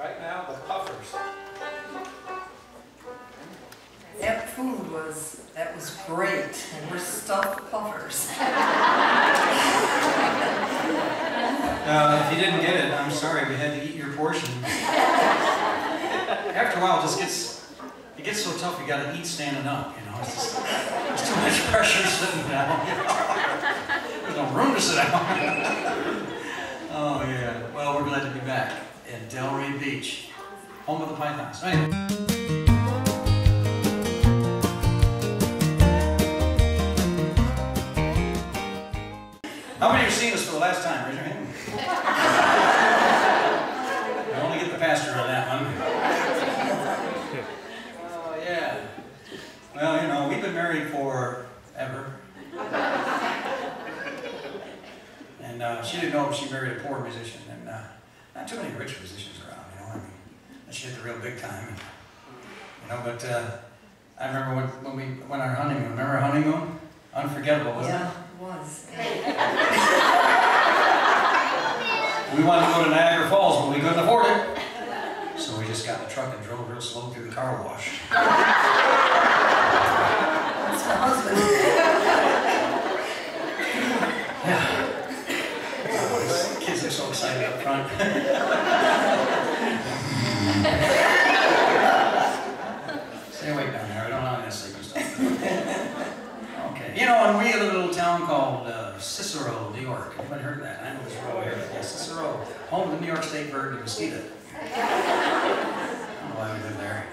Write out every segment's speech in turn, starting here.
Right now, the puffers. That food was, that was great. And we're stuffed puffers. If you didn't get it, I'm sorry, we had to eat your portion. After a while, it gets so tough, you gotta eat standing up, you know. It's too much pressure sitting down. There's no room to sit down. Oh yeah, well, we're glad to be back at Delray Beach, home of the Pythons. Anyway. How many have seen us for the last time? Raise your hand. I only get the pastor on that one. Oh, yeah. Well, you know, we've been married forever. And she didn't know if she married a poor musician. And not too many rich musicians around, you know. I mean, she hit the real big time. And, you know, but I remember when we went on our honeymoon. Remember our honeymoon? Unforgettable, wasn't it? Yeah, it was. We wanted to go to Niagara Falls, but we couldn't afford it. So we just got in the truck and drove real slow through the car wash. That's my husband. Yeah. Oh, these kids are so excited up front. Stay awake down there. I don't know how to sleep and stuff. Okay. You know, and we live in a little town called Cicero, New York. Anybody heard of that? I know it's real here. Yeah, Cicero, home of the New York State bird, the mosquito. I don't know why we live there.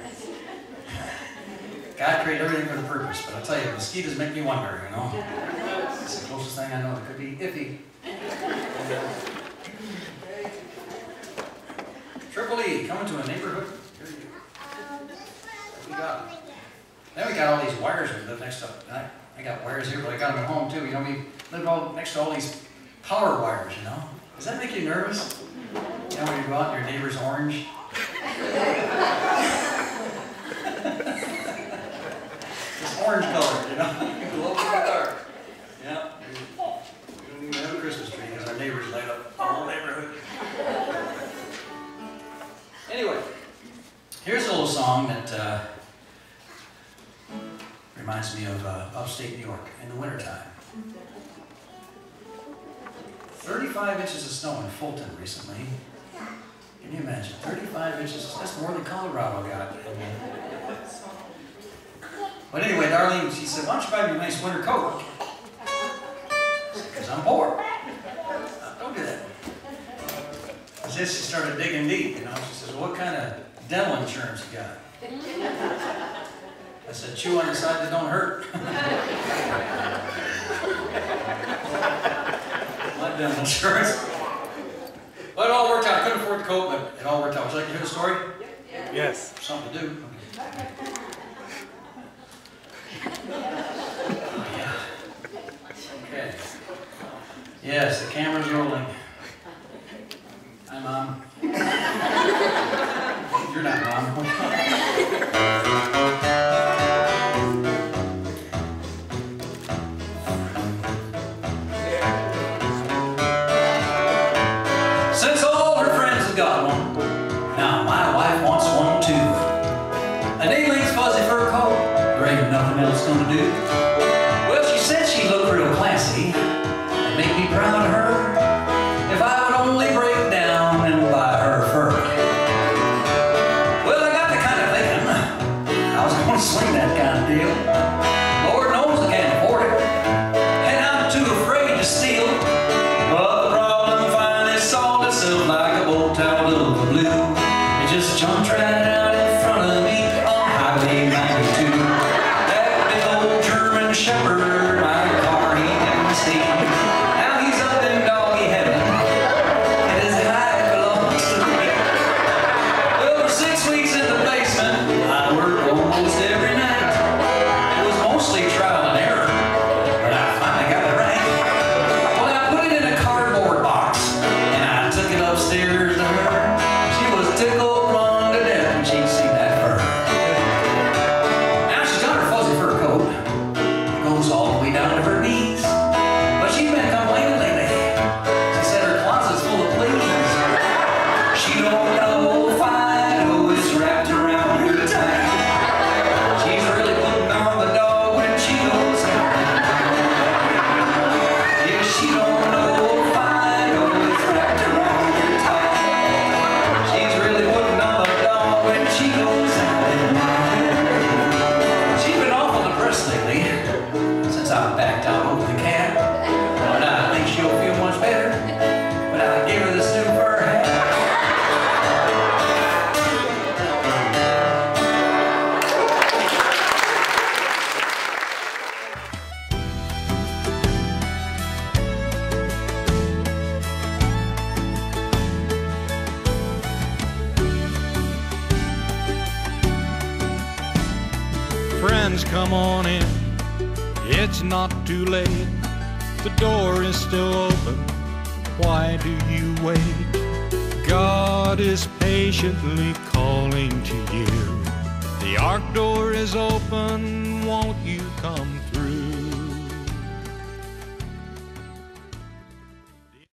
God created everything for the purpose, but I'll tell you, mosquitoes make me wonder, you know. It's the closest thing I know that could be iffy. Triple E, coming to a neighborhood. Here you go. What we got? Then we got all these wires we live next to. I got wires here, but I got them at home too. You know, we live all next to all these power wires, you know. Does that make you nervous? You know, when you go out and your neighbor's orange? It's orange colored, you know. Glow in the dark. Yeah. We don't even have a Christmas tree because our neighbors light up the whole neighborhood. Anyway, here's a little song that reminds me of upstate New York in the wintertime. 35 inches of snow in Fulton recently. Can you imagine? 35 inches, that's more than Colorado got. But anyway, Darleen, she said, why don't you buy me a nice winter coat? Because I'm poor. Don't do that. She started digging deep, you know. She says, well, what kind of dental insurance you got? I said, chew on the side that don't hurt. My dental insurance. Well, it all worked out. I couldn't afford the coat, but it all worked out. Would you like to hear the story? Yes. Something to do. Oh, yeah. Okay. Yes, the camera's rolling. Hi, Mom. You're not Mom. Since all her friends have got one, now my wife wants one too. An 8-length fuzzy fur coat, there ain't nothing else gonna do. Well, she said she looked real classy and make me proud of her if I would only break down and buy her fur. Well, I got the kind of thinking I was gonna sling that kind of deal. Lord knows I can't afford it, and I'm too afraid to steal. But the problem finally solved itself like a bolt out of the blue. It just jumped right out in front of me on Highway 92. That big old German Shepherd, my car he didn't see. Now he's up in doggy heaven, and his hide belongs to me. Well, for 6 weeks in the basement, I worked almost every night. It was mostly trial and error, but I finally got it right. Well, I put it in a cardboard box, and I took it upstairs to her. She was friends, come on in. It's not too late. The door is still open. Why do you wait? God is patiently calling to you. The ark door is open. Won't you come through?